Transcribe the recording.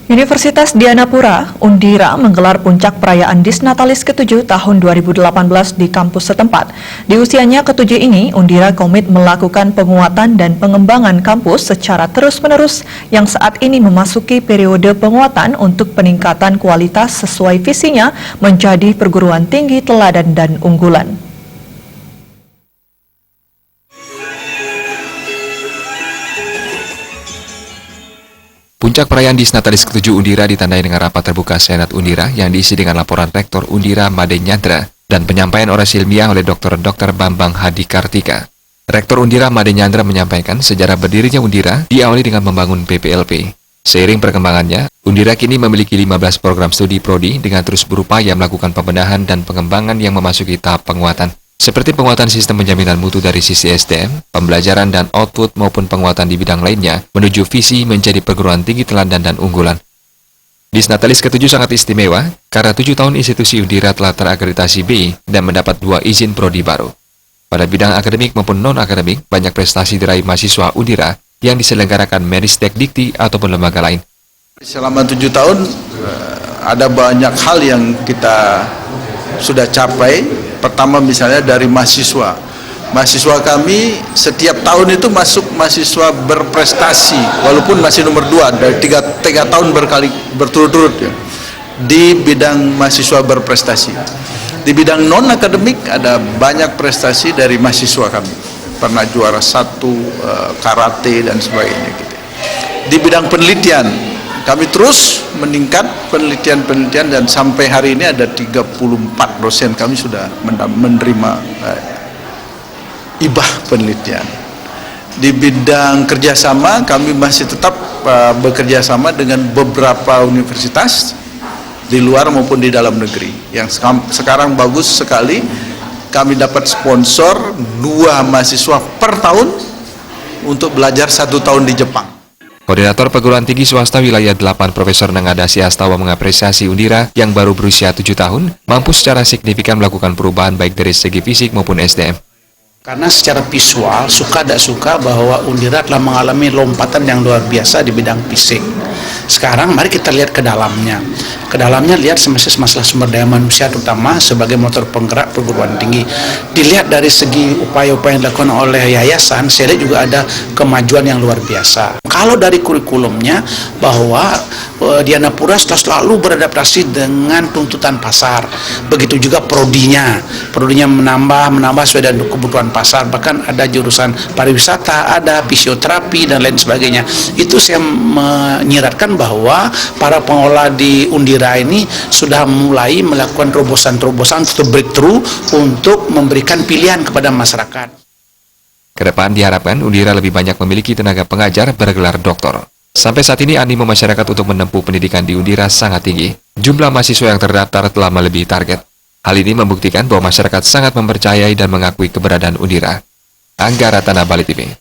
Universitas Dianapura, Undira menggelar puncak perayaan Disnatalis ke-7 tahun 2018 di kampus setempat. Di usianya ke-7 ini, Undira komit melakukan penguatan dan pengembangan kampus secara terus-menerus yang saat ini memasuki periode penguatan untuk peningkatan kualitas sesuai visinya menjadi perguruan tinggi teladan dan unggulan. Puncak perayaan Disnatalis ke-7 Undira ditandai dengan rapat terbuka Senat Undira yang diisi dengan laporan Rektor Undira Made Nyandra dan penyampaian orasi ilmiah oleh Dr. Bambang Hadi Kartika. Rektor Undira Made Nyandra menyampaikan sejarah berdirinya Undira diawali dengan membangun PPLP. Seiring perkembangannya, Undira kini memiliki 15 program studi prodi dengan terus berupaya melakukan pembenahan dan pengembangan yang memasuki tahap penguatan. Seperti penguatan sistem penjaminan mutu dari sisi SDM, pembelajaran dan output maupun penguatan di bidang lainnya menuju visi menjadi perguruan tinggi teladan dan unggulan. Disnatalis ke-7 sangat istimewa karena 7 tahun institusi Undira telah terakreditasi B dan mendapat 2 izin prodi baru. Pada bidang akademik maupun non-akademik, banyak prestasi diraih mahasiswa Undira yang diselenggarakan Meristek Dikti ataupun lembaga lain. Selama 7 tahun ada banyak hal yang kita sudah capai. Pertama misalnya dari mahasiswa. Mahasiswa kami setiap tahun itu masuk mahasiswa berprestasi, walaupun masih nomor 2 dari 3 tahun berturut-turut ya, di bidang mahasiswa berprestasi. Di bidang non-akademik ada banyak prestasi dari mahasiswa kami. Pernah juara 1 karate dan sebagainya gitu. Di bidang penelitian kami terus meningkat penelitian dan sampai hari ini ada 34 dosen kami sudah menerima ibah penelitian. Di bidang kerjasama kami masih tetap bekerja sama dengan beberapa universitas di luar maupun di dalam negeri. Yang sekarang bagus sekali, kami dapat sponsor 2 mahasiswa per tahun untuk belajar 1 tahun di Jepang. Koordinator Perguruan Tinggi Swasta Wilayah 8 Profesor Nangadasi Astawa mengapresiasi Undira yang baru berusia 7 tahun mampu secara signifikan melakukan perubahan baik dari segi fisik maupun SDM. Karena secara visual, suka tidak suka bahwa Undira telah mengalami lompatan yang luar biasa di bidang fisik. Sekarang mari kita lihat ke dalamnya. Ke dalamnya lihat masalah sumber daya manusia terutama sebagai motor penggerak perguruan tinggi. Dilihat dari segi upaya-upaya yang dilakukan oleh yayasan, saya lihat juga ada kemajuan yang luar biasa. Kalau dari kurikulumnya bahwa Dianapura selalu beradaptasi dengan tuntutan pasar. Begitu juga prodinya menambah sesuai dengan kebutuhan pasar. Bahkan ada jurusan pariwisata, ada fisioterapi dan lain sebagainya. Itu saya menyiratkan bahwa para pengelola di Undira ini sudah mulai melakukan terobosan-terobosan untuk breakthrough untuk memberikan pilihan kepada masyarakat. Kedepan diharapkan Undira lebih banyak memiliki tenaga pengajar bergelar doktor. Sampai saat ini animo masyarakat untuk menempuh pendidikan di Undira sangat tinggi. Jumlah mahasiswa yang terdaftar telah melebihi target. Hal ini membuktikan bahwa masyarakat sangat mempercayai dan mengakui keberadaan Undira. Angga Ratana, Bali TV.